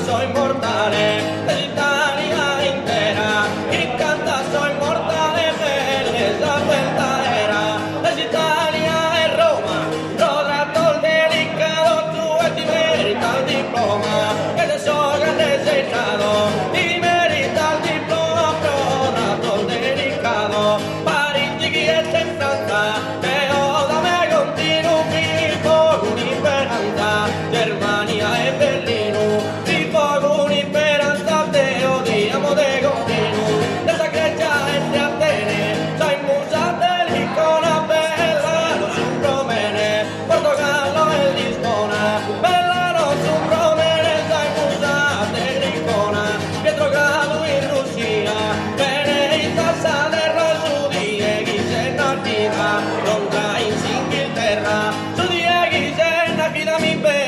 Soy mortale, l'Italia intera, chi canta soy mortale, bellezza verdadera, l'Italia è Roma, rodato il delicado, tu ti merita il diploma, que de soga deseado, ti merita il diploma, rodato il delicado, Parigi chi è in Francia, però da me continuo qui, con un'imperanza, Germania e Berlino, de continuo, desde Grecia entre Atene, soy musa dell'icona bella, non si promene, Portogallo e Lisbona, bella non si promene, soy musa dell'icona, Pietrogrado in Russia, Venezia, Salerno, Giudie, Ghisena, Pisa, Londra in Inghilterra, Giudie, Ghisena, Pisa mi bella.